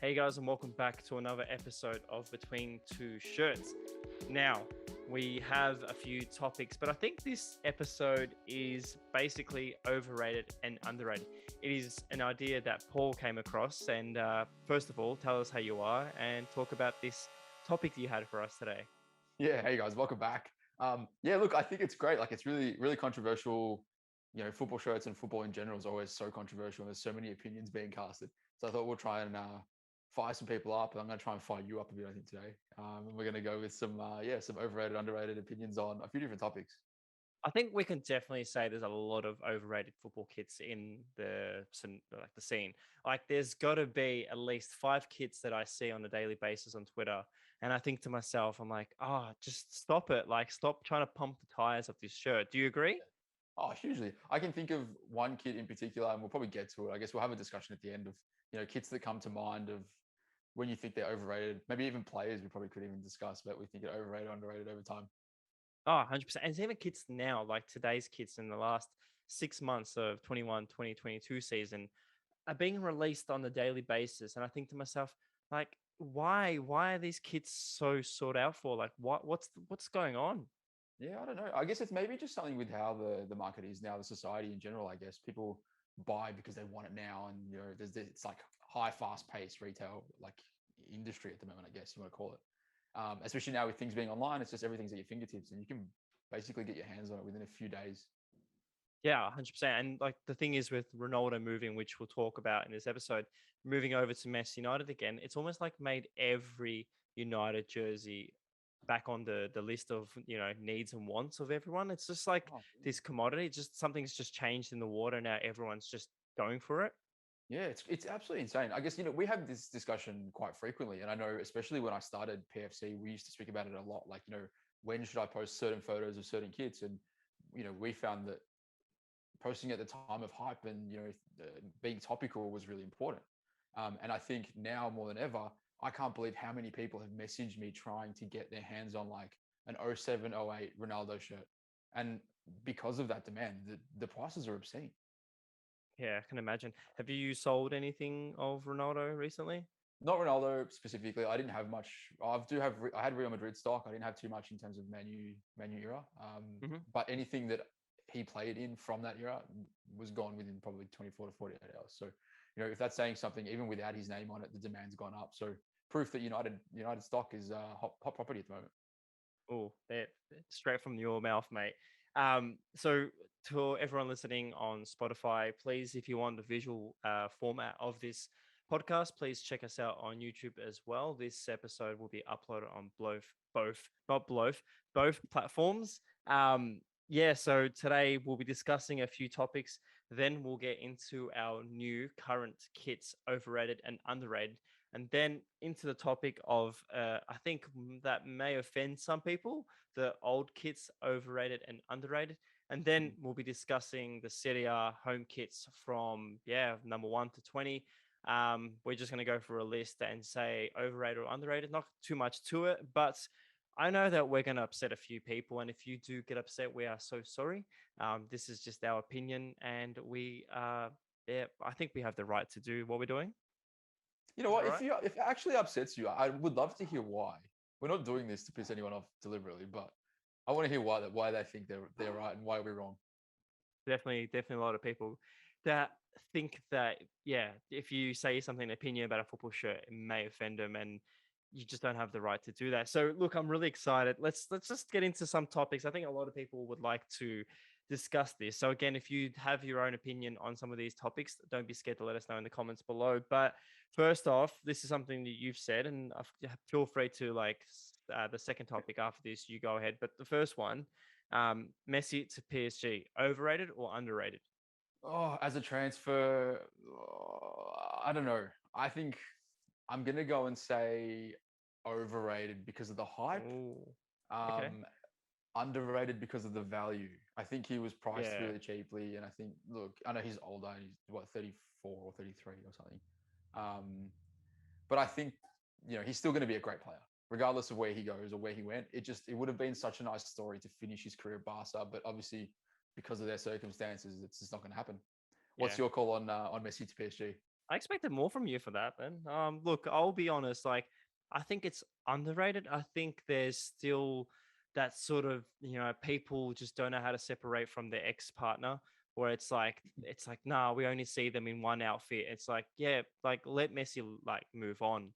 Hey guys, and welcome back to another episode of Between Two Shirts. Now, we have a few topics, but I think this episode is basically overrated and underrated. It is an idea that Paul came across, and first of all, tell us how you are and talk about this topic you had for us today. Yeah, hey guys, welcome back. Look, I think it's great. Like, it's really controversial. Football shirts and football in general is always so controversial. And there's so many opinions being casted. So I thought we'll try and fire some people up. And I'm going to try and fire you up a bit, I think, today. And we're going to go with some overrated, underrated opinions on a few different topics. I think we can definitely say there's a lot of overrated football kits in the scene. Like, there's got to be at least 5 kits that I see on a daily basis on Twitter, and I think to myself, I'm like, oh, just stop it! Like, stop trying to pump the tires of this shirt. Do you agree? Oh, hugely. I can think of one kit in particular, and we'll probably get to it. I guess we'll have a discussion at the end of, kits that come to mind of when you think they're overrated. Maybe even players we probably could even discuss, but we think it overrated, underrated over time. Oh, 100%. And it's even kits now, like today's kits in the last 6 months of 2022 season are being released on a daily basis. And I think to myself, like, why are these kits so sought out for? Like, what's going on? Yeah, I don't know. I guess it's maybe just something with how the market is now, the society in general. I guess people buy because they want it now, and it's like high, fast paced retail like industry at the moment. I guess you want to call it. Especially now with things being online, it's just everything's at your fingertips, and you can basically get your hands on it within a few days. Yeah, 100%. And like the thing is with Ronaldo moving, which we'll talk about in this episode, moving over to Manchester United again, it's almost like made every United jersey back on the list of, needs and wants of everyone. It's just like Oh, this commodity, just something's just changed in the water. Now everyone's just going for it. yeah, it's absolutely insane. I guess we have this discussion quite frequently, and I know especially when I started PFC, we used to speak about it a lot. Like, when should I post certain photos of certain kits? And we found that posting at the time of hype and being topical was really important. And I think now more than ever, I can't believe how many people have messaged me trying to get their hands on like an 0708 Ronaldo shirt. And because of that demand, the prices are obscene. Yeah, I can imagine. Have you sold anything of Ronaldo recently? Not Ronaldo specifically. I didn't have much. I had Real Madrid stock. I didn't have too much in terms of Manu era. Hmm. But anything that he played in from that era was gone within probably 24 to 48 hours. So, if that's saying something, even without his name on it, the demand's gone up. So proof that United stock is hot property at the moment. Oh, that straight from your mouth, mate. So to everyone listening on Spotify, please, if you want the visual format of this podcast, please check us out on YouTube as well. This episode will be uploaded on both platforms. Yeah, so today we'll be discussing a few topics. Then we'll get into our new current kits, overrated and underrated, and then into the topic of I think that may offend some people, the old kits, overrated and underrated. And then we'll be discussing the Serie A home kits from number 1 to 20. We're just going to go through a list and say overrated or underrated. Not too much to it, but I know that we're going to upset a few people, and if you do get upset, we are so sorry. This is just our opinion, and I think we have the right to do what we're doing. You know Is that what? right? If it actually upsets you, I would love to hear why. We're not doing this to piss anyone off deliberately, but I want to hear why they think they're right and why we're wrong. Definitely a lot of people that think that, yeah, if you say something, an opinion about a football shirt, it may offend them, and you just don't have the right to do that. So look, I'm really excited. Let's just get into some topics. I think a lot of people would like to discuss this. So again, if you have your own opinion on some of these topics, don't be scared to let us know in the comments below. But first off, this is something that you've said, and feel free to the second topic after this, you go ahead. But the first one, Messi to PSG, overrated or underrated? Oh, as a transfer, I don't know. I think I'm gonna go and say overrated because of the hype. Oh, okay. Um, Underrated because of the value. I think he was priced Yeah, really cheaply, and I think, look, I know he's older. He's what, 34 or 33 or something. Um, but I think he's still going to be a great player, regardless of where he goes or where he went. It would have been such a nice story to finish his career at Barca, but obviously because of their circumstances, it's just not going to happen. What's yeah. your call on Messi to PSG? I expected more from you for that, then. Look, I'll be honest. Like, I think it's underrated. I think there's still that sort of, people just don't know how to separate from their ex partner. Where it's like, nah, we only see them in one outfit. It's like, yeah, like let Messi like move on.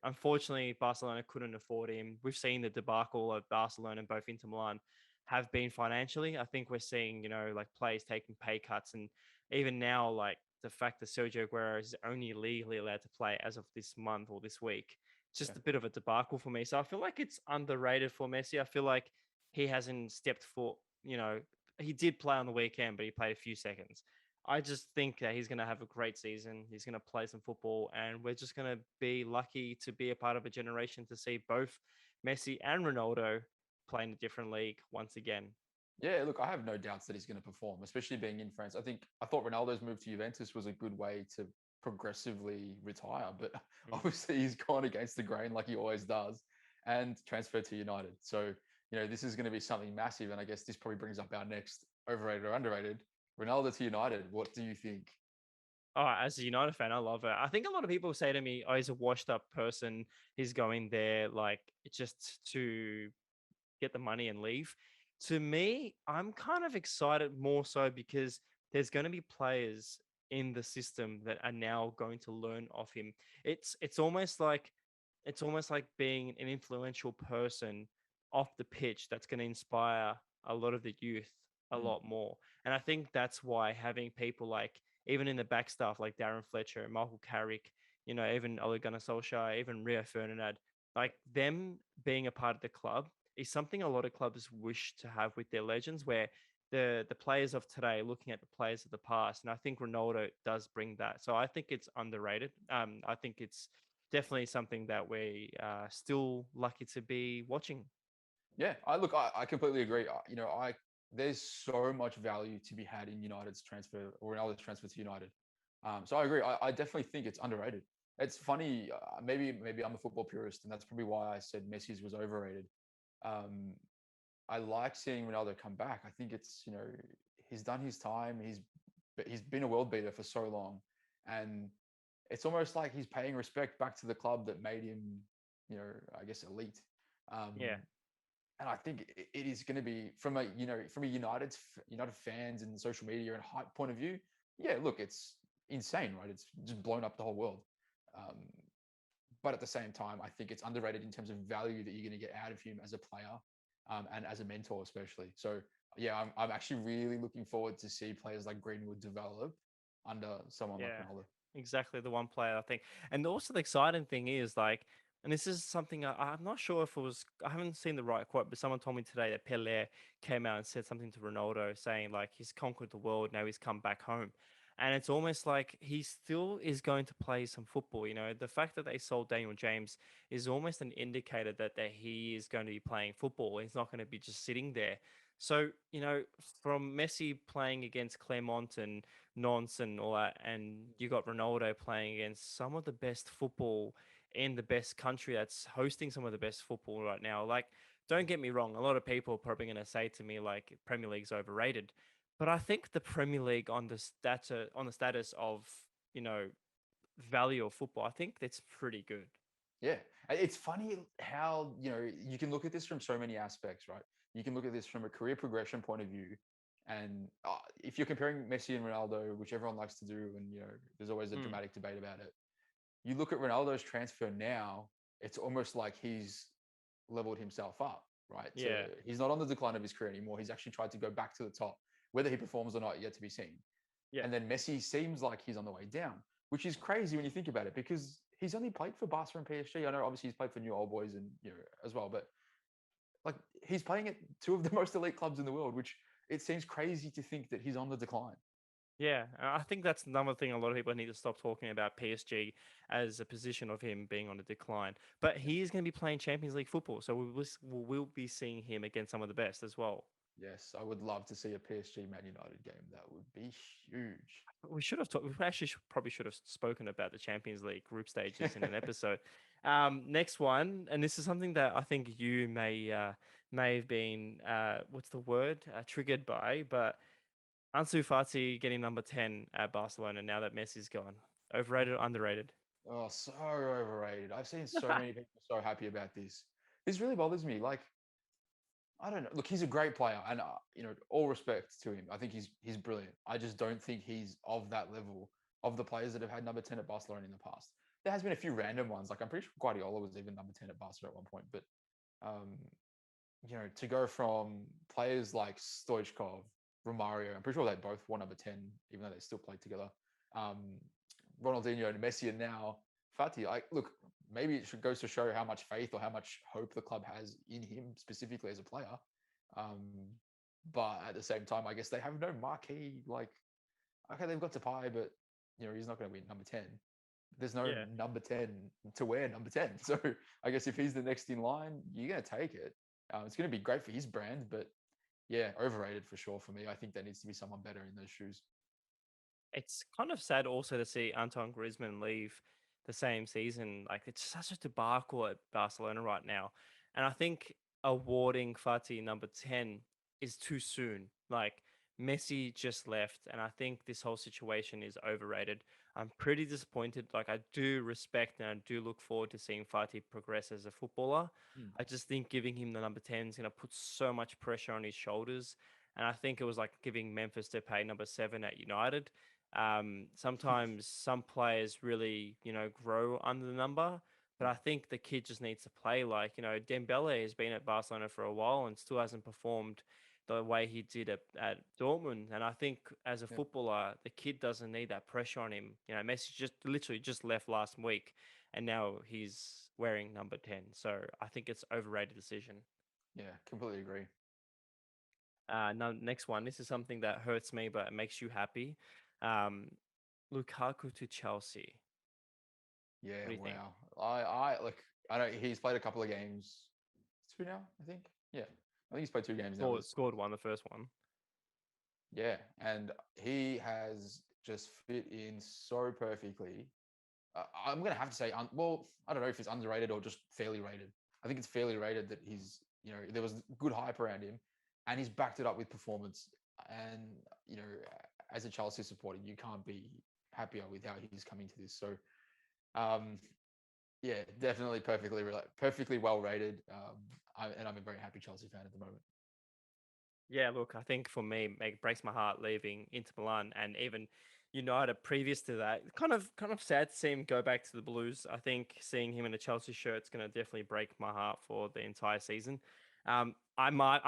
Unfortunately, Barcelona couldn't afford him. We've seen the debacle of Barcelona and both Inter Milan have been financially. I think we're seeing, like players taking pay cuts, and even now, like the fact that Sergio Aguero is only legally allowed to play as of this month or this week, it's Yeah. just a bit of a debacle for me. So I feel like it's underrated for Messi. I feel like he hasn't stepped foot. He did play on the weekend, but he played a few seconds. I just think that he's going to have a great season. He's going to play some football, and we're just going to be lucky to be a part of a generation to see both Messi and Ronaldo play in a different league once again. Yeah, look, I have no doubts that he's going to perform, especially being in France. I thought Ronaldo's move to Juventus was a good way to progressively retire, but Mm. obviously he's gone against the grain like he always does and transferred to United. So, this is going to be something massive. And I guess this probably brings up our next overrated or underrated. Ronaldo to United. What do you think? Oh, as a United fan, I love it. I think a lot of people say to me, "Oh, he's a washed-up person. He's going there like just to get the money and leave." To me, I'm kind of excited more so because there's going to be players in the system that are now going to learn off him. It's almost like being an influential person off the pitch that's going to inspire a lot of the youth a Mm, lot more. And I think that's why having people like, even in the back staff like Darren Fletcher, Michael Carrick, even Ole Gunnar Solskjaer, even Rio Ferdinand, like them being a part of the club is something a lot of clubs wish to have with their legends, where the players of today are looking at the players of the past. And I think Ronaldo does bring that. So I think it's underrated. I think it's definitely something that we are still lucky to be watching. yeah, I completely agree. There's so much value to be had in United's transfer or Ronaldo's transfer to United. So I agree. I definitely think it's underrated. It's funny. Maybe I'm a football purist, and that's probably why I said Messi's was overrated. Um, I like seeing Ronaldo come back. I think it's he's done his time. He's been a world beater for so long, and it's almost like he's paying respect back to the club that made him, I guess elite. Yeah. Um, and I think it is going to be from a United fans and social media and hype point of view. Yeah, look, it's insane, right? It's just blown up the whole world. Um, but at the same time, I think it's underrated in terms of value that you're going to get out of him as a player, and as a mentor, especially. So yeah, I'm actually really looking forward to see players like Greenwood develop under someone like Yeah, Ronaldo. exactly the one player I think. And also the exciting thing is like, and this is something I'm not sure if it was, I haven't seen the right quote, but someone told me today that Pele came out and said something to Ronaldo saying like he's conquered the world, now he's come back home. And it's almost like he still is going to play some football. The fact that they sold Daniel James is almost an indicator that he is going to be playing football. He's not going to be just sitting there. So, from Messi playing against Clermont and Nonce and all that, and you got Ronaldo playing against some of the best football in the best country that's hosting some of the best football right now. Like, don't get me wrong, a lot of people are probably going to say to me like Premier League's overrated, but I think the Premier League on the status of you know value of football, I think that's pretty good. Yeah. It's funny how, you can look at this from so many aspects, right? You can look at this from a career progression point of view. And if you're comparing Messi and Ronaldo, which everyone likes to do, and, there's always a Mm, dramatic debate about it, you look at Ronaldo's transfer now, it's almost like he's leveled himself up, right? yeah, He's not on the decline of his career anymore. He's actually tried to go back to the top. Whether he performs or not, yet to be seen. yeah, And then Messi seems like he's on the way down, which is crazy when you think about it, because he's only played for Barca and PSG. I know obviously he's played for New Old Boys and as well, but like he's playing at two of the most elite clubs in the world, which it seems crazy to think that he's on the decline. yeah. I think that's another thing a lot of people need to stop talking about PSG as a position of him being on a decline. But Yeah. he is going to be playing Champions League football, so we'll be seeing him against some of the best as well. Yes, I would love to see a PSG Man United game. That would be huge. We should have talked. We actually probably should have spoken about the Champions League group stages in an episode. Next one, and this is something that I think you may have been what's the word triggered by, but Ansu Fati getting number 10 at Barcelona now that Messi's gone. Overrated or underrated? Oh, so overrated. I've seen so many people so happy about this. This really bothers me. Like, I don't know. Look, he's a great player, and all respect to him. I think he's brilliant. I just don't think he's of that level of the players that have had number 10 at Barcelona in the past. There has been a few random ones. Like I'm pretty sure Guardiola was even number 10 at Barcelona at one point. But um, to go from players like Stoichkov, Romario, I'm pretty sure they both won number 10, even though they still played together. Um, Ronaldinho and Messi, and now Fati. Look, maybe it should goes to show how much faith or how much hope the club has in him specifically as a player. Um, but at the same time, I guess they have no marquee. Like, okay, they've got Depay, but he's not going to win number 10. There's no Yeah. number 10 to wear number 10. So I guess if he's the next in line, you're going to take it. It's going to be great for his brand, but yeah, overrated for sure for me. I think there needs to be someone better in those shoes. It's kind of sad also to see Anton Griezmann leave the same season. Like it's such a debacle at Barcelona right now. And I think awarding Fati number 10 is too soon. Like Messi just left, and I think this whole situation is overrated. I'm pretty disappointed. Like I do respect and I do look forward to seeing Fati progress as a footballer. Mm. I just think giving him the number 10 is going to put so much pressure on his shoulders. And I think it was like giving Memphis Depay number 7 at United. Sometimes some players really, grow under the number, but I think the kid just needs to play. Like, Dembele has been at Barcelona for a while and still hasn't performed the way he did at Dortmund. And I think as a Yeah. footballer, the kid doesn't need that pressure on him. Messi just literally just left last week and now he's wearing number 10. So I think it's overrated decision. Yeah, completely agree. Now, next one. This is something that hurts me, but it makes you happy. Um, Lukaku to Chelsea. Yeah, What do you think? wow. I like I know he's played a couple of games. Two now, I think. Yeah. I think he's played two games now. Scored one, the first one. Yeah, and he has just fit in so perfectly. I'm gonna have to say, well, I don't know if it's underrated or just fairly rated. I think it's fairly rated that there was good hype around him, and he's backed it up with performance. And you know, as a Chelsea supporter, you can't be happier with how he's coming to this. So, um, yeah, definitely perfectly well rated. And I'm a very happy Chelsea fan at the moment. Yeah, look, I think for me, it breaks my heart leaving Inter Milan and even United previous to that. Kind of sad to see him go back to the Blues. I think seeing him in a Chelsea shirt is going to definitely break my heart for the entire season. I'm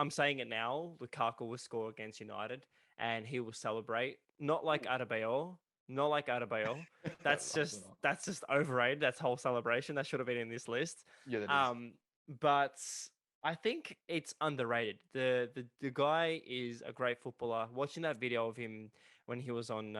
saying it now. Lukaku will score against United and he will celebrate, not like Ooh. Adebayor, not like Adebayor. That's Absolutely just not. that's just overrated. That's whole celebration. That should have been in this list. Yeah, that is. Um, but I think it's underrated. The guy is a great footballer. Watching that video of him when he was on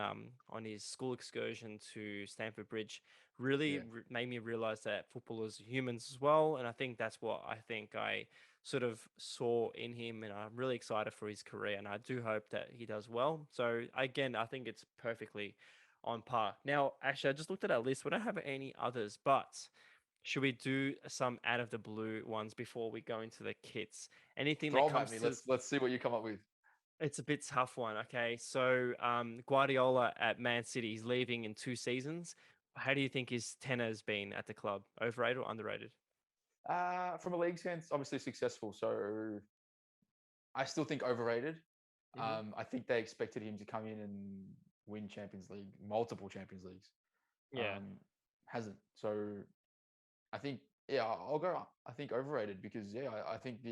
his school excursion to Stamford Bridge really Yeah. made me realize that footballers are humans as well. And I think that's what I think I sort of saw in him. And I'm really excited for his career. And I do hope that he does well. So again, I think it's perfectly on par. Now, actually, I just looked at our list. We don't have any others, but should we do some out of the blue ones before we go into the kits? Anything that Throw them at comes me. to Let's see what you come up with. it's a bit tough one. Okay, so Guardiola at Man City, he's leaving in 2 seasons. How do you think his tenor has been at the club? Overrated or underrated? From a league sense, obviously successful. So I still think overrated. Hmm. I think they expected him to come in and win Champions League, multiple Champions Leagues. Yeah, Um, hasn't. So I think, yeah, I'll go. I think overrated because yeah, I think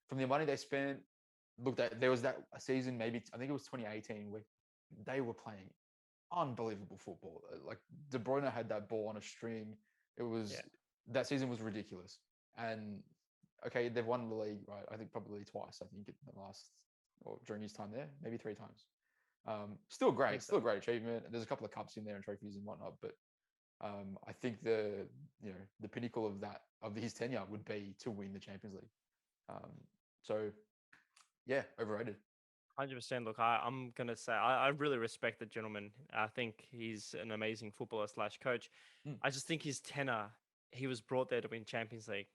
from the money they spent, look, there was that season, maybe I think it was 2018, where they were playing unbelievable football. Like De Bruyne had that ball on a string. It yeah. was That season was ridiculous. And okay, they've won the league, right? I think probably twice. I think in the last or during his time there, maybe three times. Still I great, think still so. a great achievement. There's a couple of cups in there and trophies and whatnot, but I think the pinnacle of his tenure would be to win the Champions League. Um, so yeah, overrated. 100%. Look, I'm gonna say I really respect the gentleman. I think he's an amazing footballer slash coach. Mm, I just think his tenor, he was brought there to win Champions League.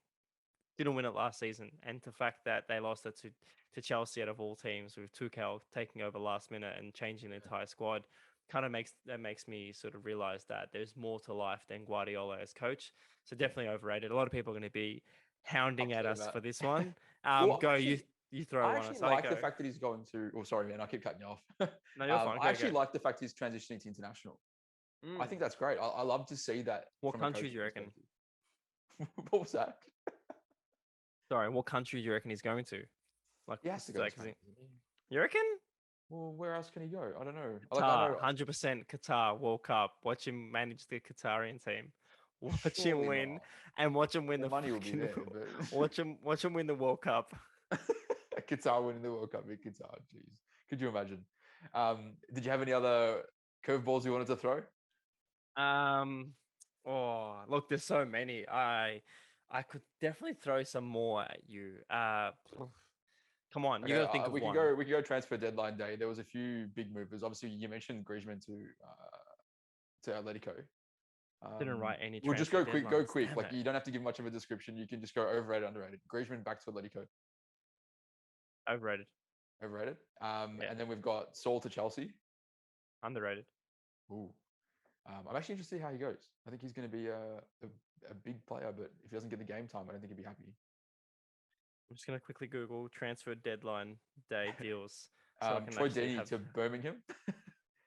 Didn't win it last season, and the fact that they lost it to Chelsea out of all teams with Tuchel taking over last minute and changing the yeah. entire squad. kind of makes me sort of realize that there's more to life than Guardiola as coach. So definitely overrated. A lot of people are going to be hounding at Upset us about. for this one. Well, Go actually, you throw I one. actually So I like the go. fact that he's going to. Oh, sorry, man. I keep cutting you off. No, you're fine. I Go go. actually like the fact he's transitioning to international. I Mm. think that's great. I love to see that What from a country do coaching you reckon? perspective. What was that? Sorry, what country do you reckon he's going to? Like, He has to go to like, Spain, doesn't he? you reckon? Well, where else can he go? I don't know. Like I Qatar, know, 100% Qatar World Cup. Watch him manage the Qatarian team. Watch him surely win not. and watch him win The the money will be fucking there, but watch him win the World Cup. Qatar winning the World Cup in Qatar. Jeez, could you imagine? Did you have any other curveballs you wanted to throw? Um oh look, there's so many. I could definitely throw some more at you. Come on, you Okay, gotta think of we can one. go. We can go transfer deadline day. There was a few big movers. Obviously, you mentioned Griezmann to Atletico. Didn't write any We'll just transfer go quick. Go deadlines. quick. Damn Like it. you don't have to give much of a description. You can just go overrated, underrated. Griezmann back to Atletico, Overrated. overrated. Yeah. And then we've got Saul to Chelsea. Underrated. Ooh. I'm actually interested to see how he goes. I think he's going to be a big player, but if he doesn't get the game time, I don't think he'd be happy. I'm just gonna quickly Google transfer deadline day deals so I can Troy actually Deeney have. to Birmingham.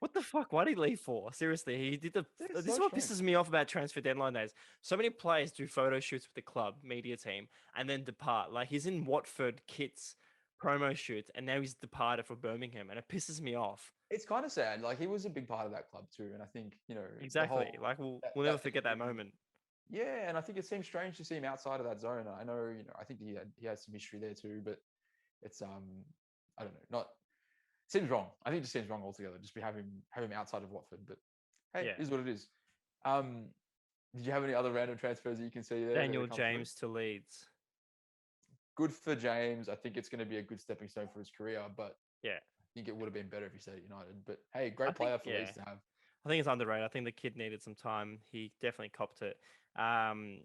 What the fuck? Why did he leave for? Seriously, he did the. It's This so is what strange. pisses me off about transfer deadline days. So many players do photo shoots with the club media team and then depart. Like he's in Watford kits promo shoots and now he's departed for Birmingham and it pisses me off. It's kind of sad. Like he was a big part of that club too, and I think the Exactly. whole Like we'll never that thing forget that really. moment. Yeah, and I think it seems strange to see him outside of that zone. I know, I think he has some history there too, but it's I don't know, not seems wrong. I think it just seems wrong altogether. Just be have him outside of Watford, but hey, Yeah. is what it is. Um, did you have any other random transfers that you can see there Daniel that come through? James to Leeds. Good for James. I think it's going to be a good stepping stone for his career, but Yeah. I think it would have been better if he stayed at United. But hey, I great think player for yeah. Leeds to have. I think it's underrated. I think the kid needed some time. He definitely copped it. Um,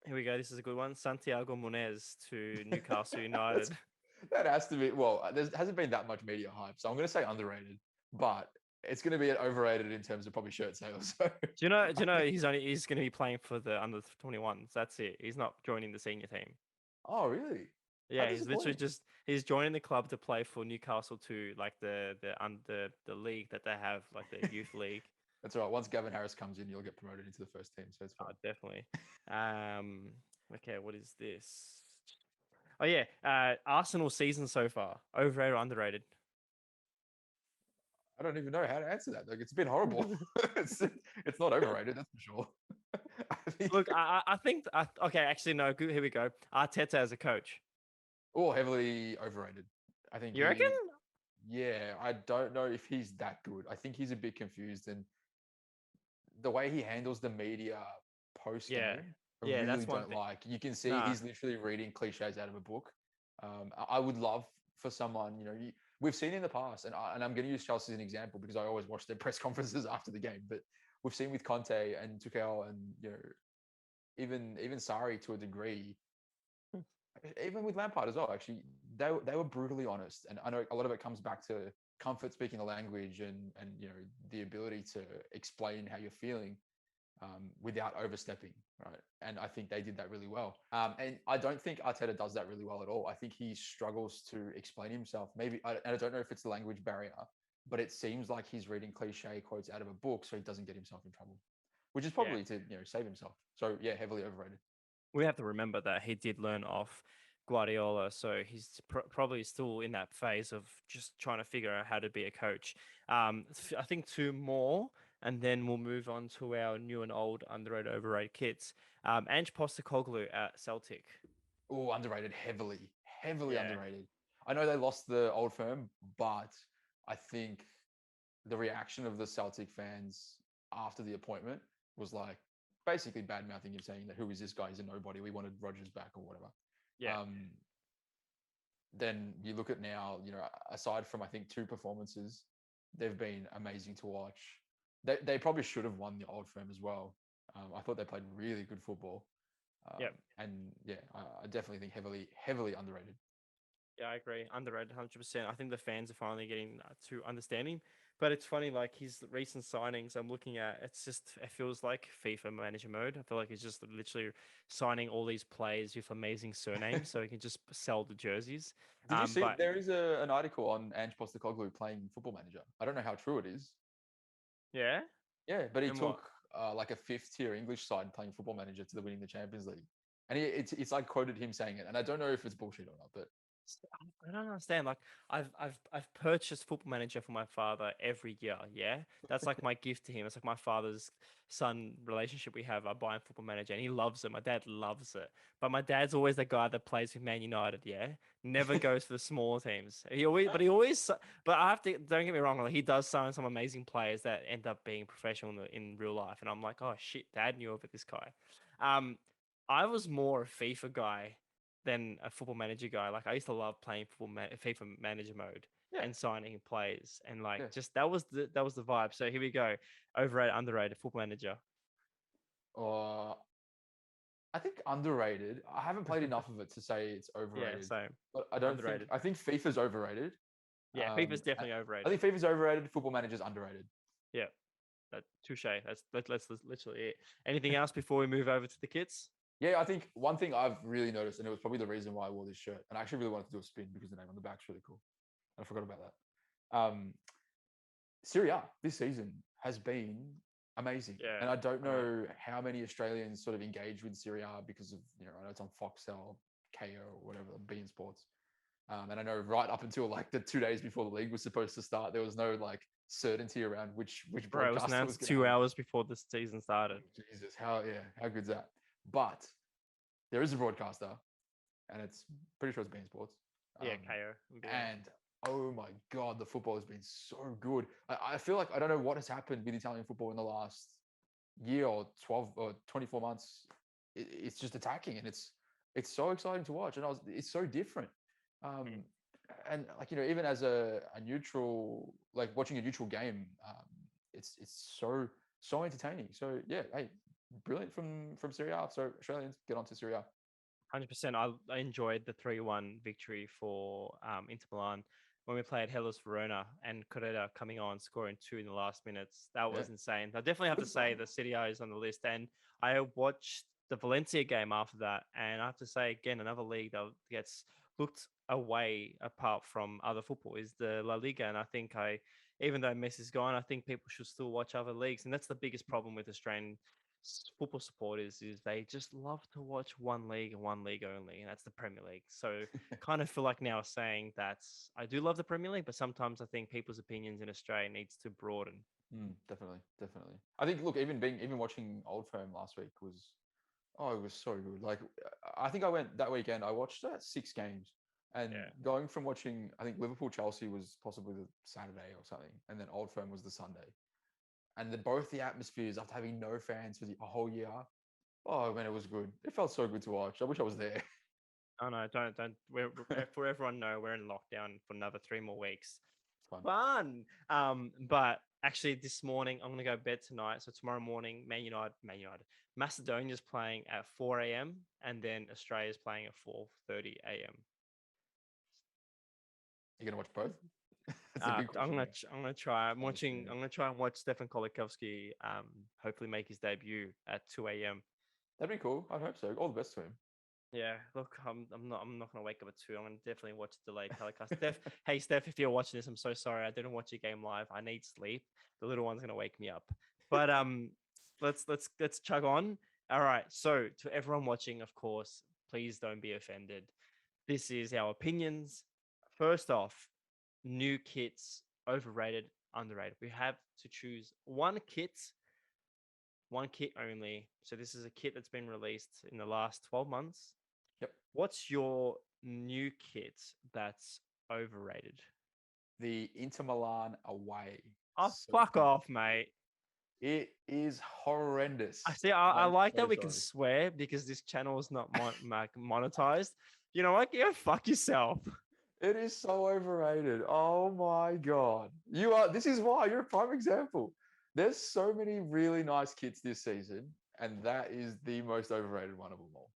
here we go. This is a good one. Santiago Munez to Newcastle That's United. that has to be. Well, there hasn't been that much media hype, so I'm going to say underrated, but it's going to be overrated in terms of probably shirt sales. So Do you know? Do I you know think. he's going to be playing for the under 21s? That's it. He's not joining the senior team. Oh, really? How Yeah, he's literally disappointing. just he's joining the club to play for Newcastle to like the league that they have, like the youth league. That's all right. Once Gavin Harris comes in, you'll get promoted into the first team, so it's Oh, fine. definitely. Um, okay, what is this? Oh yeah, Arsenal season so far, overrated or underrated? I don't even know how to answer that. Like, it's been horrible. It's not overrated, that's for sure. I think. Look, I think okay, actually no, good, here we go. Arteta as a coach. Oh, heavily overrated. I think You reckon? yeah, I don't know if he's that good. I think he's a bit confused, and the way he handles the media post Yeah, game, I yeah, really that's one don't thing. like. You can see Nah, he's literally reading cliches out of a book. I would love for someone, we've seen in the past, and I'm going to use Chelsea as an example because I always watch their press conferences after the game, but we've seen with Conte and Tuchel and even Sari to a degree, even with Lampard as well. Actually, they were brutally honest, and I know a lot of it comes back to comfort speaking the language and the ability to explain how you're feeling without overstepping, right? And I think they did that really well. And I don't think Arteta does that really well at all. I think he struggles to explain himself. Maybe, and I don't know if it's the language barrier, but it seems like he's reading cliche quotes out of a book so he doesn't get himself in trouble, which is yeah. probably to save himself. So yeah, heavily overrated. We have to remember that he did learn off Guardiola, so he's probably still in that phase of just trying to figure out how to be a coach. I think two more, and then we'll move on to our new and old underrated, overrated kits. Ange Postecoglou at Celtic. Oh, underrated, heavily Yeah, underrated. I know they lost the old firm, but I think the reaction of the Celtic fans after the appointment was like basically bad mouthing him, saying that who is this guy? He's a nobody. We wanted Rogers back or whatever. yeah, Um, then you look at now, aside from I think two performances, they've been amazing to watch. They probably should have won the old firm as well. I thought they played really good football. yeah. And yeah, I definitely think heavily underrated. Yeah, I agree. Underrated, 100%. I think the fans are finally getting to understand him. But it's funny, like his recent signings, I'm looking at. It feels like FIFA manager mode. I feel like he's just literally signing all these players with amazing surnames, so he can just sell the jerseys. Did you see But there is an article on Ange Postecoglou playing Football Manager? I don't know how true it is. yeah, Yeah, but he and what? took like a fifth tier English side playing Football Manager to the winning the Champions League, and it's like quoted him saying it, and I don't know if it's bullshit or not, but I don't understand. Like I've purchased Football Manager for my father every year. Yeah, that's like my gift to him. It's like my father's son relationship we have. I buy him Football Manager, and he loves it. My dad loves it, but my dad's always the guy that plays with Man United. Yeah, never goes for the smaller teams. But I have to. Don't get me wrong. Like, he does sign some amazing players that end up being professional in real life, and I'm like, oh shit, Dad knew about this guy. Um, I was more a FIFA guy than a football manager guy. Like I used to love playing FIFA manager mode yeah, and signing players and like yeah. just that was the vibe. So here we go. Overrated, underrated, football manager. Or I think underrated. I haven't played enough of it to say it's Yeah, overrated, same. but I don't think Underrated. I think FIFA's overrated. Yeah, FIFA's I definitely I overrated. think FIFA's overrated. Football Manager's underrated. Yeah, that touche. That's literally it. Anything else before we move over to the kits? Yeah, I think one thing I've really noticed, and it was probably the reason why I wore this shirt, and I actually really wanted to do a spin because the name on the back's really cool. I forgot about that. Serie A this season has been amazing, Yeah, and I don't I know. know how many Australians sort of engage with Serie A because of I know it's on Foxtel, KO, or whatever, beIN Sports. And I know right up until like the 2 days before the league was supposed to start, there was no like certainty around which Bro, it was broadcaster was announced going to two have it. hours before the season Oh, started. Jesus, how good's that? But there is a broadcaster, and it's pretty sure it's beIN Sports. Yeah, Um, KO and being. and oh my god, the football has been so good. I feel like I don't know what has happened with Italian football in the last year or 12 or 24 months. It's just attacking, and it's so exciting to watch, and it's so different. Mm. Um, and like even as a neutral, like watching a neutral game, it's so entertaining. So yeah, hey, brilliant from Serie A. So Australians get onto Serie A. 100%. I enjoyed the 3-1 victory for Inter Milan when we played Hellas Verona and Correa coming on, scoring two in the last minutes. That Yeah, was insane. I definitely have to good say start. the City is on the list. And I watched the Valencia game after that. And I have to say, again, another league that gets looked away apart from other football is the La Liga. And I think even though Messi's gone, I think people should still watch other leagues. And that's the biggest problem with Australian football supporters is they just love to watch one league and one league only, and that's the Premier League. So kind of feel like now saying that I do love the Premier League, but sometimes I think people's opinions in Australia needs to broaden. Definitely, definitely. I think look, even watching Old Firm last week was it was so good. Like I think I went that weekend. I watched 6 games, and Yeah. going from watching I think Liverpool Chelsea was possibly the Saturday or something, and then Old Firm was the Sunday, and both the atmospheres after having no fans for a whole year. Oh man, it was good. It felt so good to watch. I wish I was there. Oh no, don't. For everyone know we're in lockdown for another 3 more weeks. It's fun. Fun. But actually, this morning I'm gonna go to bed tonight. So tomorrow morning, Man United, Macedonia's playing at 4 a.m. and then Australia's playing at 4:30 a.m. You're gonna watch both? That's a big question there. I'm gonna try. I'm watching. Understand. I'm gonna try and watch Stefan Kolikovsky. Hopefully make his debut at 2 a.m. That'd be cool. I hope so. All the best to him. Yeah, look, I'm not gonna wake up at 2. I'm gonna definitely watch the delayed telecast. Hey Steph, if you're watching this, I'm so sorry. I didn't watch your game live. I need sleep. The little one's gonna wake me up. But let's chug on. All right. So to everyone watching, of course, please don't be offended. This is our opinions. First off, new kits, overrated, underrated. We have to choose one kit only. So this is a kit that's been released in the last 12 months. Yep. What's your new kit that's overrated? The Inter Milan away. Oh, So fuck off, mate. it is I horrendous. see. I I'm like so that we can sorry. swear because this channel is not monetized. You know what? Go fuck yourself. It is so overrated. Oh my god. This is why you're a prime example. There's so many really nice kits this season, and that is the most overrated one of them all.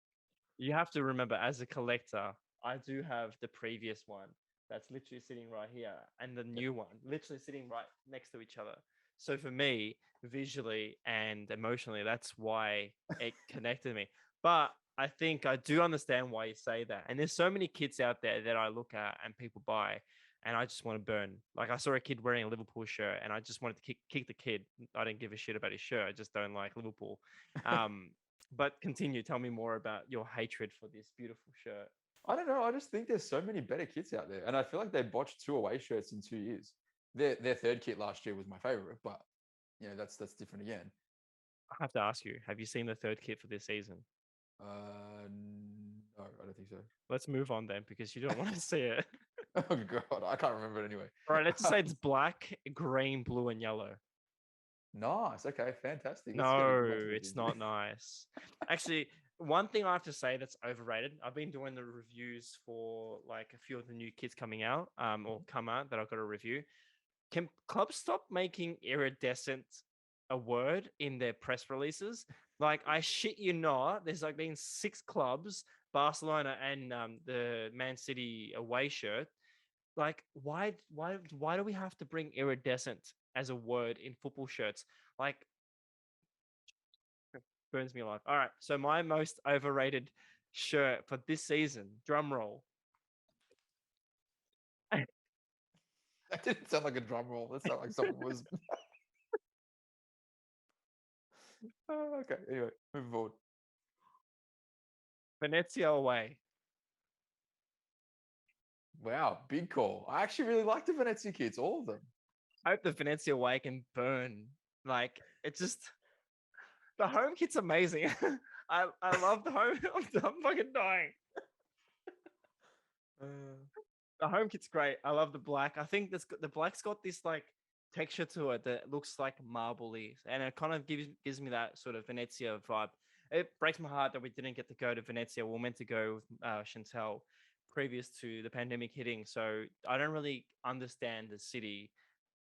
You have to remember, as a collector, I do have the previous one that's literally sitting right here, and the new one literally sitting right next to each other. So for me, visually and emotionally, that's why it connected me. But I think I do understand why you say that. And there's so many kits out there that I look at and people buy, and I just want to burn. Like I saw a kid wearing a Liverpool shirt, and I just wanted to kick the kid. I didn't give a shit about his shirt. I just don't like Liverpool. Um, but continue. Tell me more about your hatred for this beautiful shirt. I don't know. I just think there's so many better kits out there, and I feel like they botched 2 away shirts in 2 years. Their third kit last year was my favorite, but that's different again. I have to ask you, have you seen the third kit for this season? No, I don't think so. Let's move on then because you don't want to see it. Oh god, I can't remember it anyway. All right, let's just say it's black, green, blue, and yellow. Nice. Okay, fantastic. Let's get No, much more it's into not it. nice. Actually, one thing I have to say that's overrated. I've been doing the reviews for like a few of the new kits coming out, or come out that I've got to review. Can clubs stop making iridescent a word in their press releases? Like, I shit you not, there's like been 6 clubs, Barcelona and the Man City away shirt. Like, why do we have to bring iridescent as a word in football shirts? Like, burns me alive. All right, so my most overrated shirt for this season, drum roll. That didn't sound like a drum roll. That sounded like someone was. Oh, okay. Anyway, moving forward. Venezia away. Wow, big call. I actually really like the Venezia kits, all of them. I hope the Venezia away can burn. Like, it's just the home kit's amazing. I love the home. I'm fucking dying. Uh, The home kit's great. I love the black. I think the black's got this like texture to it that looks like marbly, and it kind of gives me that sort of Venezia vibe. It breaks my heart that we didn't get to go to Venezia. We were meant to go with Chantel previous to the pandemic hitting, so I don't really understand the city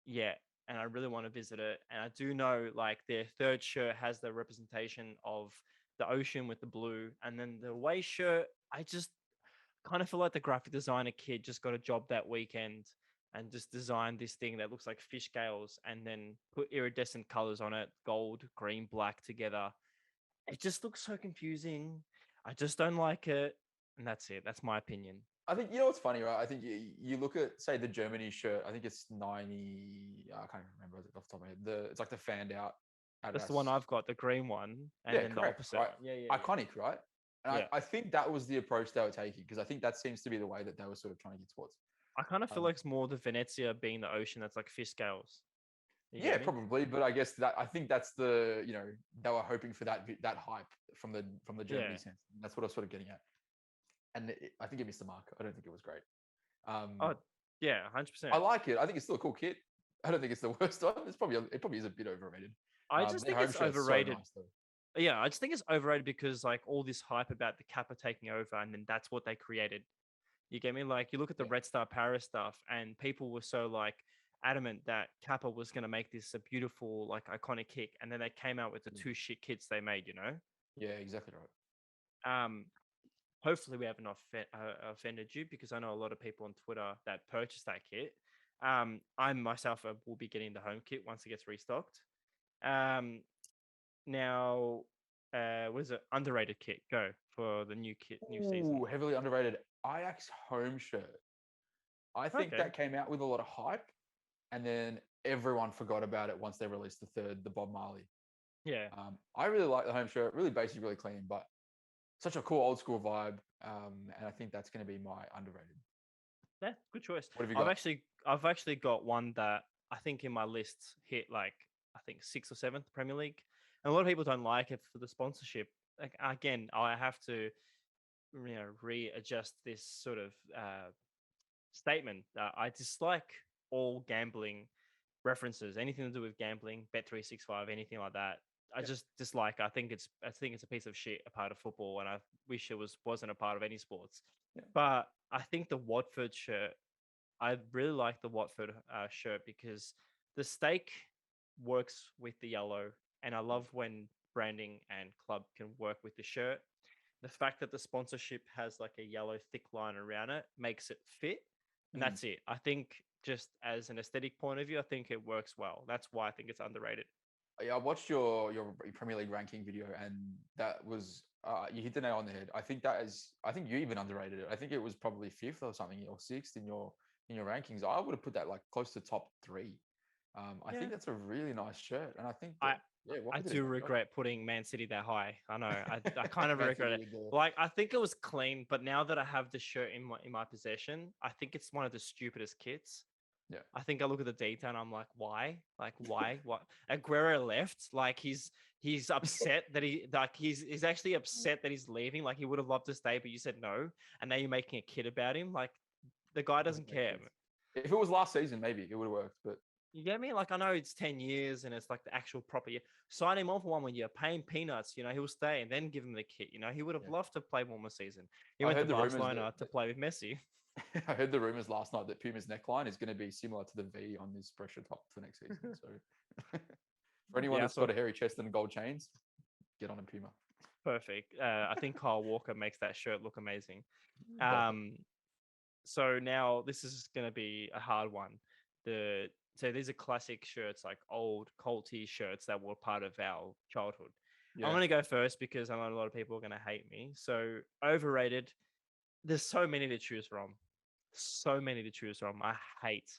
yet, and I really want to visit it. And I do know like their third shirt has the representation of the ocean with the blue, and then the away shirt. I just kind of feel like the graphic designer kid just got a job that weekend and just designed this thing that looks like fish scales and then put iridescent colors on it, gold, green, black together. It just looks so confusing. I just don't like it. And that's it. That's my opinion. I think you know what's funny, right? I think you look at say the Germany shirt. I think it's 90. I can't even remember off the top of my head. It's like the fanned out That's the one Adidas. I've got, the green one, and Yeah, then the correct. opposite Right, one. Yeah, yeah, yeah. iconic, right? And Yeah. I think that was the approach they were taking because I think that seems to be the way that they were sort of trying to get towards. I kind of feel Um, like it's more the Venezia being the ocean that's like fish scales. You yeah, get me? probably, but I guess that I think that's the they were hoping for that hype from the Germany Yeah. sense. That's what I was sort of getting at, and I think it missed the mark. I don't think it was great. Oh, yeah, I 100%. like it. I think it's still a cool kit. I don't think it's the worst one. It probably is a bit overrated. I just Their think home it's shirt's so overrated. nice though. Yeah, I just think it's overrated because like all this hype about the Kappa taking over, and then that's what they created. You get me? Like you look at the Yeah. Red Star Paris stuff, and people were so like adamant that Kappa was going to make this a beautiful, like iconic kick, and then they came out with the Mm. 2 shit kits they made. Yeah, exactly right. Um, hopefully we haven't offended you because I know a lot of people on Twitter that purchased that kit. I myself will be getting the home kit once it gets restocked. Um, now, what is it? Underrated kit. Go for the new kit, new season. Ooh, heavily underrated Ajax home shirt. I think Okay. that came out with a lot of hype, and then everyone forgot about it once they released the Bob Marley. Yeah. I really like the home shirt. Really basic, really clean, but such a cool old school vibe. And I think that's going to be my underrated. Yeah, good choice. What have you I've got? actually I've actually got one that I think in my list hit like I think 6th or 7th Premier League. And a lot of people don't like it for the sponsorship. Like again, I have to readjust this sort of statement. I dislike all gambling references, anything to do with gambling, Bet365, anything like that. I Yeah. just dislike. I think it's a piece of shit a part of football, and I wish it wasn't a part of any sports. Yeah. But I think the Watford shirt, I really like the Watford shirt because the stake works with the yellow, and I love when branding and club can work with the shirt. The fact that the sponsorship has like a yellow thick line around it makes it fit, and Mm. that's it. I think just as an aesthetic point of view, I think it works well. That's why I think it's underrated. Yeah, I watched your Premier League ranking video, and that was you hit the nail on the head. I think that is. I think you even underrated it. I think it was probably fifth or something, or sixth in your rankings. I would have put that like close to top three. I Yeah, think that's a really nice shirt, and I think I that yeah, I Walker did a do great job. regret putting Man City that high. I know. I kind of Man regret City it. with the Like I think it was clean, but now that I have the shirt in my possession, I think it's one of the stupidest kits. yeah. I think I look at the detail and I'm like, why? Like, why? What? Aguero left. Like, he's upset that he's actually upset that he's leaving. Like, he would have loved to stay, but you said no, and now you're making a kid about him. Like, the guy Doesn't doesn't make care. sense. If it was last season, maybe it would have worked, but You get me? Like, I know it's 10 years and it's like the actual proper year. Sign him on for 1 more year, pay him peanuts. He'll stay and then give him the kit. He would have yeah. loved to play one more season. He I went to heard the rumors Barcelona to play with Messi. I heard the rumors last night that Puma's neckline is going to be similar to the V on his pressure top for next season. So for anyone Yeah, that's so got a hairy chest and gold chains, get on a Puma. perfect. I think Kyle Walker makes that shirt look amazing. Does it? Um, so now this is going to be a hard one. So these are classic shirts, like old culty shirts that were part of our childhood. I'm Yeah. going to go first because I know a lot of people are going to hate me. So overrated. There's so many to choose from. So many to choose from. I hate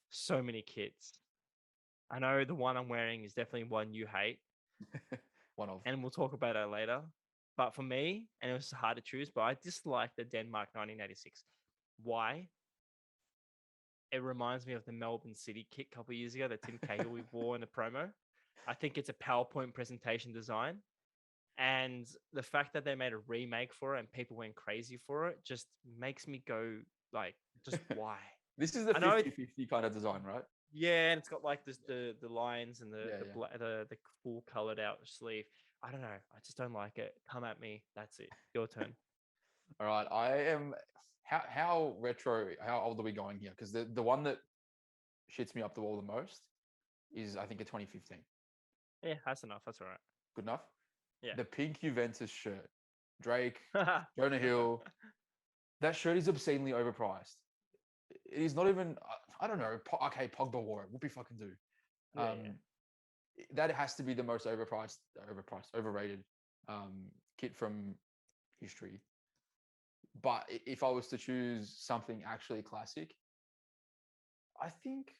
so many kits. I know the one I'm wearing is definitely one you hate, One of. and we'll talk about that later. But for me, and it was hard to choose, but I dislike the Denmark 1986. Why? It reminds me of the Melbourne City kit a couple of years ago that Tim Cahill wore in the promo. I think it's a PowerPoint presentation design. And the fact that they made a remake for it and people went crazy for it just makes me go like, just why? This is the I know 50-50 kind of design, right? yeah, and it's got like this the lines and Yeah, the yeah. the full colored out sleeve. I don't know. I just don't like it. Come at me. That's it. Your turn. All right. I am how retro, how old are we going here? Because the one that shits me up the wall the most is I think a 2015. Yeah, that's enough. That's all right. Good enough? Yeah. The pink Juventus shirt. Drake, Jonah Hill. That shirt is obscenely overpriced. It is not even. I don't know. Okay, Pogba wore it. Whoopie fucking do. Yeah, yeah. That has to be the most overrated kit from history. But if I was to choose something actually classic, I think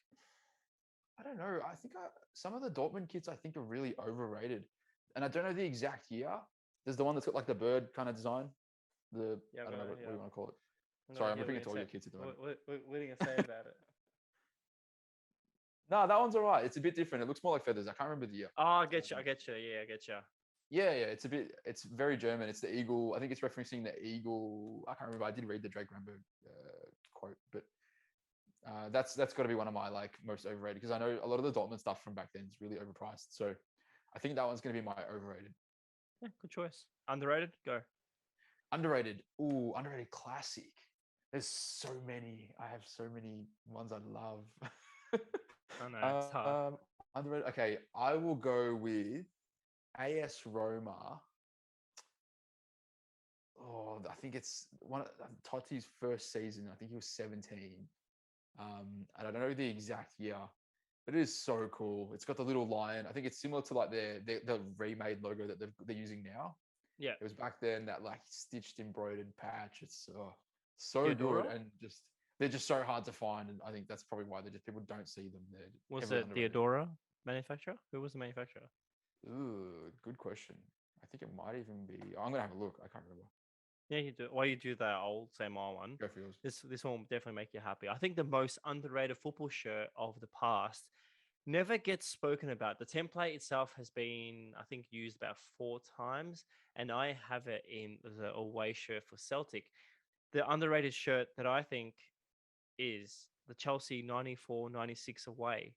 I don't know. I think some of the Dortmund kits I think are really overrated, and I don't know the exact year. There's the one that's got like the bird kind of design. Yeah, I don't know what you want to call it. No, Sorry, I'm yeah, what ripping are you into gonna all say? your kits at the moment. What are you gonna say about it? No, that one's all right. It's a bit different. It looks more like feathers. I can't remember the year. Oh, I get you. I get you. Yeah, I get you. Yeah, yeah. It's very German. It's the eagle. I think it's referencing the eagle. I can't remember. I did read the Drake Rambo quote, but that's got to be one of my like most overrated because I know a lot of the Dortmund stuff from back then is really overpriced. So I think that one's going to be my overrated. Yeah, good choice. Underrated? Go. Underrated. Ooh, underrated classic. There's so many. I have so many ones I love. I know it's hard. Underrated. Okay, I will go with AS Roma. Oh, I think it's one of Totti's first season. I think he was 17. And I don't know the exact year, but it is so cool. It's got the little lion. I think it's similar to like the remade logo that they're using now. Yeah. It was back then that like stitched embroidered patch. It's so good Theodora? and just they're just so hard to find. And I think that's probably why people don't see them. They're Was heavily it underrated. Theodora manufacturer? Who was the manufacturer? Ooh, good question. I think it might even be. I'm gonna have a look. I can't remember. Yeah, you do. While you do that old same old one, Go for yours. this one will definitely make you happy. I think the most underrated football shirt of the past never gets spoken about. The template itself has been, I think, used about 4 times, and I have it in the away shirt for Celtic. The underrated shirt that I think is the Chelsea 94-96 away,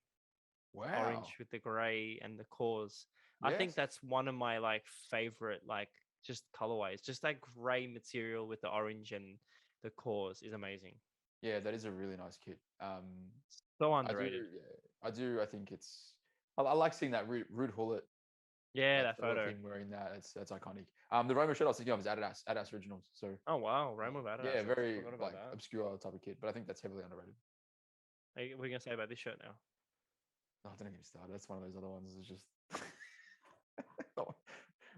Wow. orange with the grey and the cores. I think Yes. that's one of my like favorite like just colorways. Just that grey material with the orange and the cores is amazing. Yeah, that is a really nice kit. So I do. underrated. Yeah, I do. I think it's. I like seeing that Root Hullet Yeah, That that photo of photo. him wearing that, that's iconic. The Roma shirt I was thinking of is Adidas Originals. So Oh wow, Roma yeah, Badass. I very forgot about like that. obscure type of kit, but I think that's heavily underrated. What are you gonna say about this shirt now? Oh, don't get me started. That's one of those other ones. It's just not,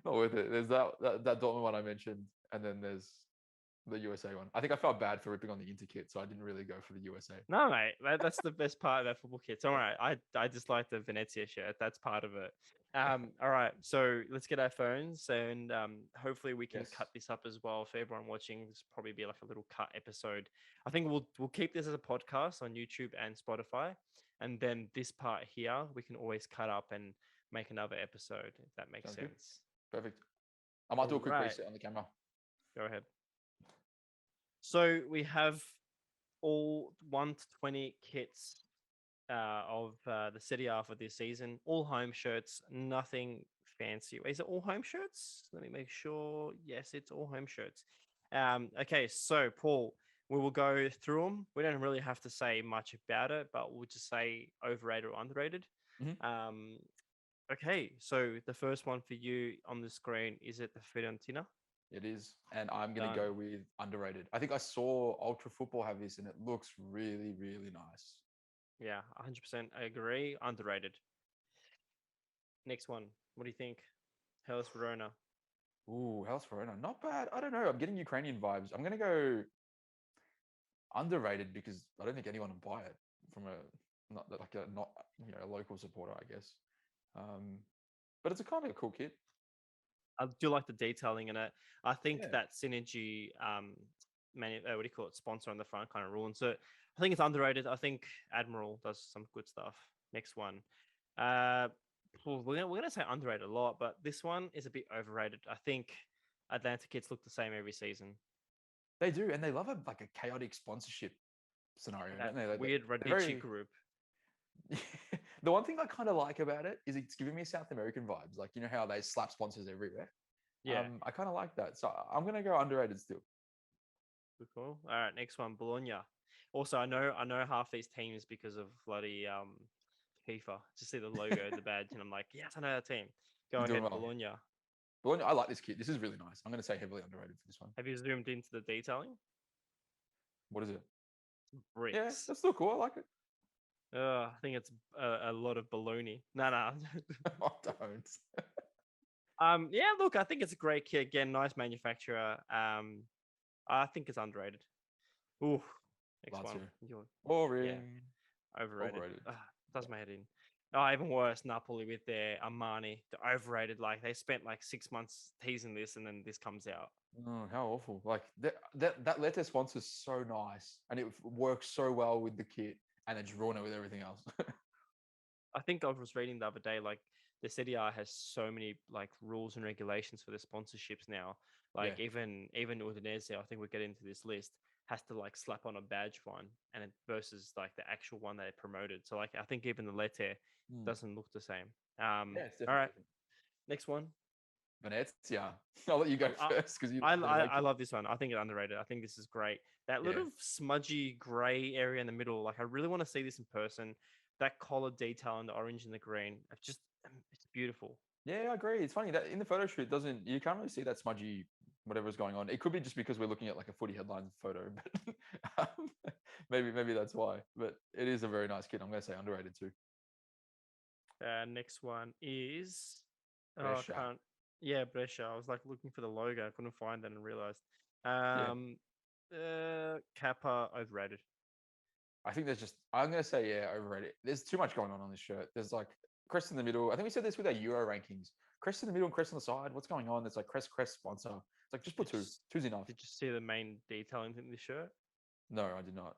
not worth it. There's that Dortmund one I mentioned, and then there's the USA one. I think I felt bad for ripping on the Inter kit, so I didn't really go for the USA. No, mate, that's the best part about football kits. All right, I just like the Venezia shirt. That's part of it. All right, so let's get our phones and hopefully we can Yes, cut this up as well for everyone watching. This will probably be like a little cut episode. I think we'll keep this as a podcast on YouTube and Spotify, and then this part here we can always cut up and make another episode if that makes sounds good. sense. Perfect. I might do All a quick right, reset on the camera. go ahead. So we have all 1 to 20 kits of the City A for this season. All home shirts, nothing fancy. Is it all home shirts? Let me make sure. Yes, it's all home shirts. Okay, so Paul, we will go through them. We don't really have to say much about it, but we'll just say overrated or underrated. Mhm. Okay, so the first one for you on the screen, is it the Fiorentina? It is, and I'm gonna Done. go with underrated. I think I saw Ultra Football have this, and it looks really, really nice. Yeah, 100% I agree. Underrated. Next one. What do you think? Hellas Verona. Ooh, Hellas Verona, not bad. I don't know. I'm getting Ukrainian vibes. I'm gonna go underrated because I don't think anyone would buy it from a not a local supporter, I guess. Um, but it's a kind of a cool kit. I do like the detailing in it. I think Yeah. that synergy, what do you call it, sponsor on the front kind of ruins it. I think it's underrated. I think Admiral does some good stuff. Next one. Uh, we're gonna say underrated a lot, but this one is a bit overrated. I think Atlanta kits look the same every season. They do, and they love a chaotic sponsorship scenario, That don't they? weird They're Radici very. group. The one thing I kind of like about it is it's giving me South American vibes. Like you know how they slap sponsors everywhere. Yeah. I kind of like that. So I'm gonna go underrated still. Cool. All right, next one, Bologna. Also, I know half these teams because of bloody FIFA. Just see the logo, the badge, and I'm like, yes, I know that team. Go You're doing ahead, well. Bologna. But I like this kit. This is really nice. I'm gonna say heavily underrated for this one. Have you zoomed into the detailing? What is it? Yeah, Bricks. that's still cool. I like it. I think it's a lot of baloney. No, no. I don't. Yeah, look, I think it's a great kit. Again, nice manufacturer. I think it's underrated. Ooh, next one. Lazio. Yeah, Boring. overrated. Overrated. Does my head in. Oh, even worse, Napoli with their Armani. They're overrated. Like they spent like 6 months teasing this, and then this comes out. Oh, how awful! Like that letter sponsor is so nice, and it works so well with the kit, and they just ruin it with everything else. I think I was reading the other day, like the CDR has so many like rules and regulations for the sponsorships now. Yeah. Like even Udinese, I think we get into this list, has to like slap on a badge one, and it versus like the actual one that they promoted. So like I think even the letter Mm. doesn't look the same. Yeah, it's All definitely right, different. next one. Venezia. I'll let you go I, first because you I, like the I away I kit. love this one. I think it's underrated. I think this is great. That Yeah. little smudgy gray area in the middle, like I really want to see this in person. That collar detail in the orange and the green, it's beautiful. Yeah, I agree. It's funny that in the photo shoot, doesn't you can't really see that smudgy whatever's going on. It could be just because we're looking at like a footy headline photo, but maybe that's why. But it is a very nice kit. I'm gonna say underrated too. Next one is I Brescia. can't. Yeah, Brescia. I was like looking for the logo. I couldn't find it and realized. Yeah, Kappa overrated. I think there's just I'm gonna say yeah overrated. There's too much going on this shirt. There's like crest in the middle. I think we said this with our Euro rankings. Crest in the middle and crest on the side. What's going on? There's like crest sponsor. It's like just put Did you, two. Two's enough. did you see the main detailing in this shirt? No, I did not.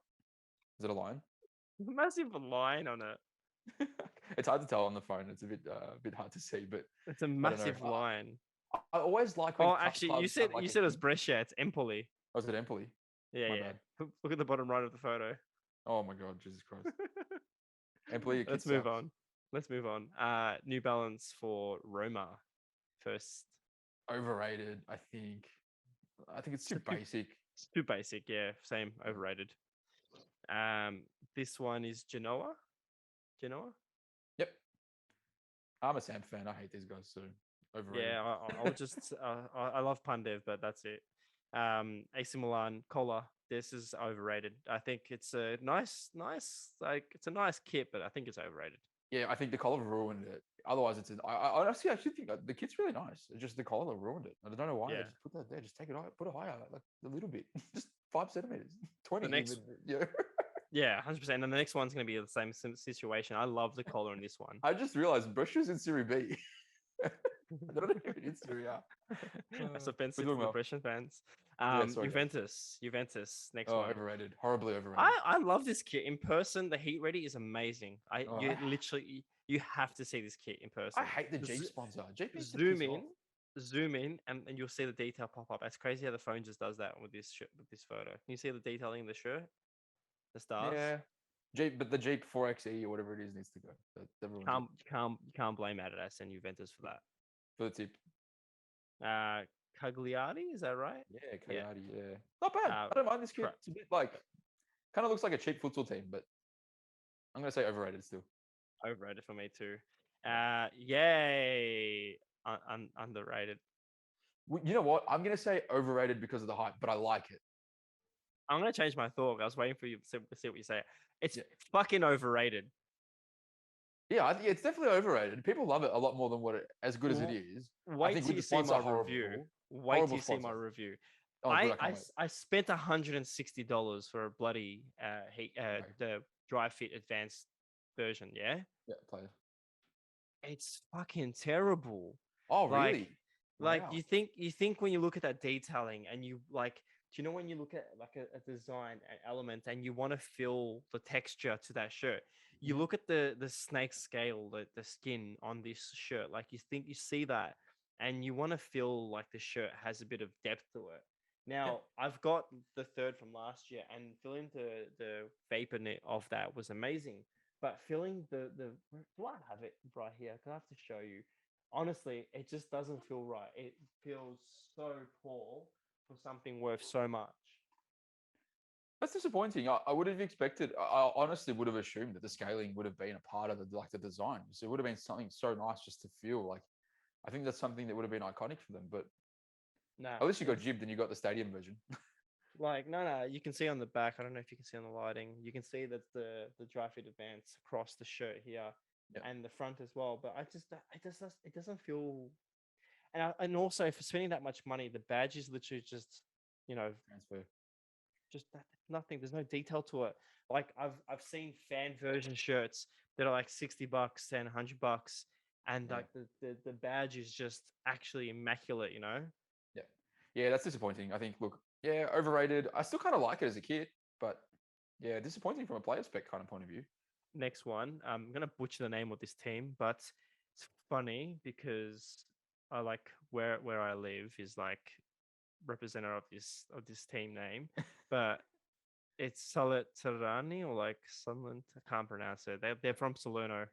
Is it a line? Massive line on it. It's hard to tell on the phone. It's a bit hard to see, but It's a I don't know. massive line. I always like when Oh, actually, you clubs said have like you a said it was kit. Brescia. It's Empoli. Oh, is it Empoli? Yeah, My yeah. bad. Look at the bottom right of the photo. Oh my god, Jesus Christ. Empoli, your kit Let's move sucks. on. Let's move on. New Balance for Roma first. Overrated, I think. I think it's too basic. It's too basic. Yeah, same. Overrated. This one is Genoa. Genoa. Yep. I'm a Sam fan. I hate these guys. So overrated. Yeah, I'll just I love Pandev, but that's it. AC Milan Cola. This is overrated. I think it's a nice like it's a nice kit, but I think it's overrated. Yeah, I think the collar ruined it. Otherwise, I honestly actually think the kit's really nice. It's just the collar ruined it. I don't know why they Yeah. just put that there. Just take it high, put it higher, like a little bit, just 5 centimeters, 20 The next, even. Yeah. yeah, 100%. And the next one's gonna be the same situation. I love the collar in this one. I just realized Brescia's in Serie B. They're not even in Serie A. That's We're offensive doing to the well. Prussian fans. Yeah, sorry, guys. Juventus. Next Oh, one. overrated. Horribly overrated. I love this kit in person. The heat ready is amazing. Oh, You literally you have to see this kit in person. I hate the Jeep Z- sponsor. Jeep needs to zoom piss in, off. zoom in, and you'll see the detail pop up. It's crazy how the phone just does that with this shirt, with this photo. Can you see the detailing in the shirt? The stars. Yeah. Jeep, but the Jeep 4xe or whatever it is needs to go. Everyone's You can't blame Adidas and Juventus for that. for the tip. Cagliari, is that right? Yeah, Yeah. Coyote, yeah. Not bad. I don't mind this kid. It's a bit like, kind of looks like a cheap futsal team, but I'm going to say overrated still. Overrated for me too. Yay. Underrated. You know what? I'm going to say overrated because of the hype, but I like it. I'm gonna change my thought. I was waiting for you to see what you say. It's Yeah. fucking overrated. Yeah, I think it's definitely overrated. People love it a lot more than as good as it is. I Wait think till with you the see my sponsor, review. horrible. Wait Horrible till you see my sponsor. review. Oh, good, I can't wait. I spent $160 for a bloody Okay. the dry fit advanced version. Yeah, Yeah, play it. it's fucking terrible. Oh, Like, really? like Wow. you think when you look at that detailing and you like, do you know when you look at like a design element and you want to feel the texture to that shirt, you Mhm. look at the snake scale, the skin on this shirt, like you think you see that and you want to feel like the shirt has a bit of depth to it. Now I've got the third from last year, and feeling the vapor knit of that was amazing. But feeling do I have it right here? 'Cause I have to show you. Honestly, it just doesn't feel right. It feels so poor for something worth so much. That's disappointing. I would have expected. I honestly would have assumed that the scaling would have been a part of the design. So it would have been something so nice just to feel like. I think that's something that would have been iconic for them. But Nah, at least you got it's jibbed and you got the stadium version. like no. You can see on the back. I don't know if you can see on the lighting. You can see that the dry fit advance across the shirt here, Yeah. and the front as well. But it doesn't feel. And also for spending that much money, the badge is literally just, you know, Transfer. just nothing. There's no detail to it. Like I've seen fan version shirts that are like $60 and $100, and Yeah. like the badge is just actually immaculate. You know. Yeah. Yeah, that's disappointing. I think, look, yeah, overrated. I still kind of like it as a kid, but yeah, disappointing from a player spec kind of point of view. Next one, I'm gonna butcher the name of this team, but it's funny because I like where I live is like representative of this team name, but it's Salernitana or like Sunderland. I can't pronounce it. They're from Salerno.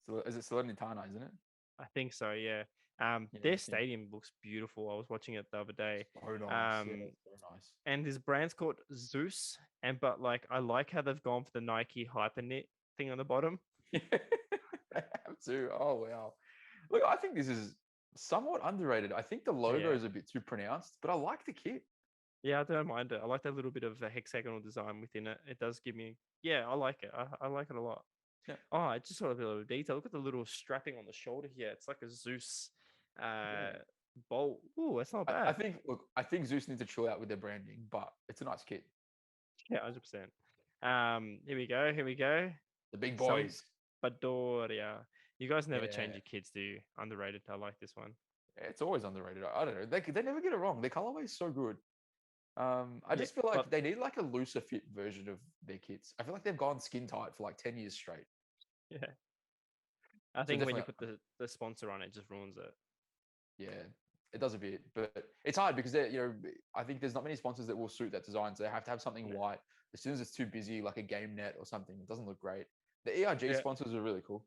So is it Salernitana, isn't it? I think so. Yeah. Yeah, Their yeah. stadium looks beautiful. I was watching it the other day. So nice. Yeah, so nice. And this brand's called Zeus. And but like I like how they've gone for the Nike hyper knit thing on the bottom. They have to. Oh wow. Look, I think this is somewhat underrated. I think the logo Yeah. is a bit too pronounced, but I like the kit. Yeah, I don't mind it. I like that little bit of a hexagonal design within it. It does give me, yeah, I like it. I like it a lot. Yeah. Oh, I just saw a bit of detail. Look at the little strapping on the shoulder here. It's like a Zeus bolt. Ooh, that's not bad. I think Zeus needs to chill out with their branding, but it's a nice kit. Yeah, 100%. Here we go. Here we go. The big boys. Sampdoria. You guys never change Yeah. your kids, do you? Underrated. I like this one. Yeah, it's always underrated. I don't know. They never get it wrong. Their colorway is so good. I just feel like they need like a looser fit version of their kits. I feel like they've gone skin tight for like 10 years straight. Yeah. I think when you put the sponsor on, it just ruins it. Yeah, it does a bit, but it's hard because I think there's not many sponsors that will suit that design. So they have to have something white. As soon as it's too busy, like a game net or something, it doesn't look great. The ERG sponsors are really cool.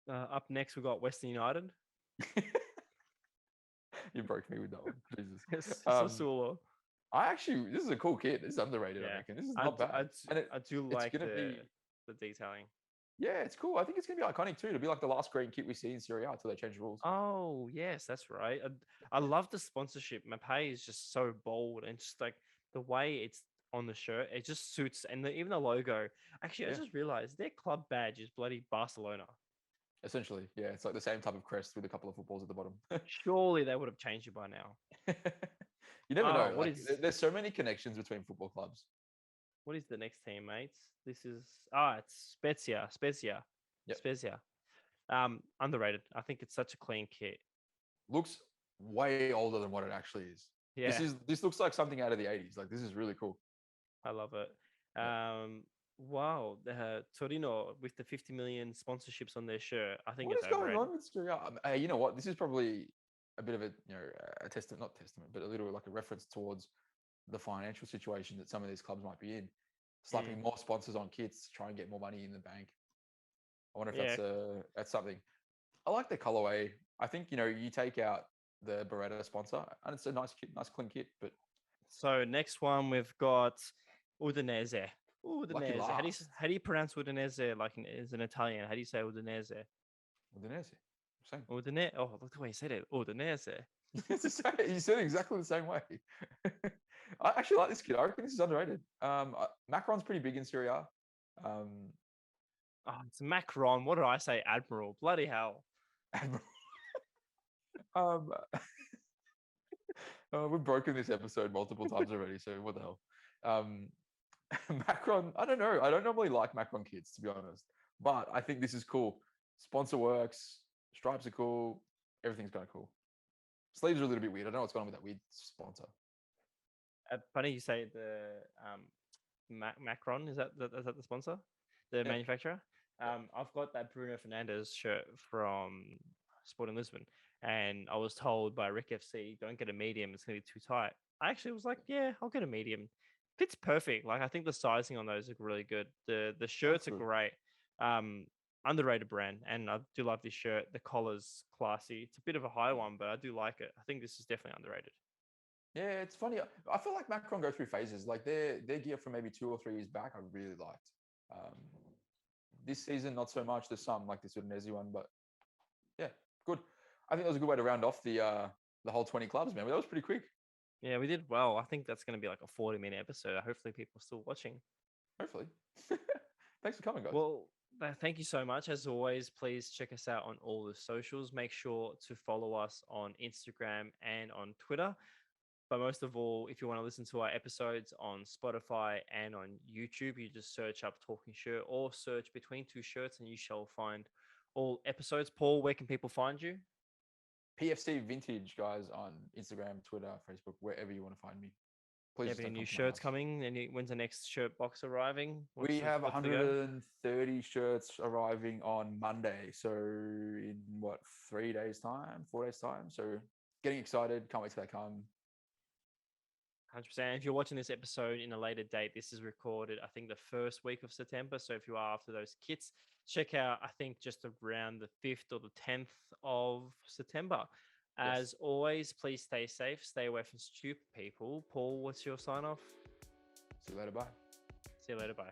Up next, we got Western United. You broke me with that one. Jesus. Sassuolo. This is a cool kit. This is underrated, I reckon. This is not bad. I do like the detailing. Yeah, it's cool. I think it's gonna be iconic too. It'll be like the last green kit we see in Serie A until they change the rules. Oh, yes, that's right. I love the sponsorship. Mapei is just so bold and just like the way it's on the shirt, it just suits. And even the logo. Actually, I Yeah, just realized their club badge is bloody Barcelona. essentially. Yeah, it's like the same type of crest with a couple of footballs at the bottom. Surely they would have changed it by now. You never Oh, know. Like, there's so many connections between football clubs. what is the next team, mates? This is it's Spezia, Yep. Spezia. Underrated. I think it's such a clean kit. Looks way older than what it actually is. Yeah, This looks like something out of the 80s. Like, this is really cool. I love it. Yeah. Wow, the Torino with the 50 million sponsorships on their shirt. I think What it's is going overrated. on with Serie A? Hey, you know what? This is probably a bit of a a testament, not testament, but a little like a reference towards the financial situation that some of these clubs might be in. Mm, Slapping more sponsors on kits, try and get more money in the bank. I wonder if yeah. that's something. I like the colorway. I think you take out the Beretta sponsor, and it's a nice kit, nice clean kit. But So next one we've got Udinese. lucky Udinese. last, How do you pronounce Udinese? Like as an Italian, how do you say Udinese? Udinese. Same. Udine. Oh, look the way you said it. Udinese. It's the same. You said it exactly the same way. I actually like this kid. I reckon this is underrated. Macron's pretty big in Serie A. Um, Oh, it's Macron. What did I say? Admiral. Bloody hell. Admiral. um, we've broken this episode multiple times already, so what the hell? Um, Macron, I don't know. I don't normally like Macron kits, to be honest, but I think this is cool. Sponsor works, stripes are cool, everything's kind of cool. Sleeves are a little bit weird. I don't know what's going on with that weird sponsor. Funny you say the Macron. Is that the sponsor? The Yeah, manufacturer? yeah. I've got that Bruno Fernandes shirt from Sporting Lisbon, and I was told by Rick FC, don't get a medium, it's gonna be too tight. I actually was like, yeah, I'll get a medium. Fits perfect. Like I think the sizing on those are really good. The That's shirts are good. great. Um, Underrated brand, and I do love this shirt. The collar's classy. It's a bit of a high one, but I do like it. I think this is definitely underrated. Yeah, it's funny. I feel like Macron go through phases. Like their gear from maybe 2 or 3 years back, I really liked. Um, this season, not so much. There's some like this Udinese one, but yeah, good. I think that was a good way to round off the whole 20 clubs, man. That was pretty quick. Yeah, we did well. I think that's going to be like a 40-minute episode. Hopefully, people are still watching. Hopefully. Thanks for coming, guys. Well, thank you so much. As always, please check us out on all the socials. Make sure to follow us on Instagram and on Twitter. But most of all, if you want to listen to our episodes on Spotify and on YouTube, you just search up Talking Shirt or search Between Two Shirts and you shall find all episodes. Paul, where can people find you? PFC Vintage, guys, on Instagram, Twitter, Facebook, wherever you want to find me. Please You have just any don't new come to my shirts house. coming? When's the next shirt box arriving? We have What's the go? 130 shirts arriving on Monday. So in what, 3 days time, 4 days time. So getting excited. Can't wait till they come. 100%. If you're watching this episode in a later date, this is recorded, I think, the first week of September. So if you are after those kits, check out, I think, just around the 5th or the 10th of September. Yes. As always, please stay safe, stay away from stupid people. Paul, what's your sign off? See you later. Bye. See you later. Bye.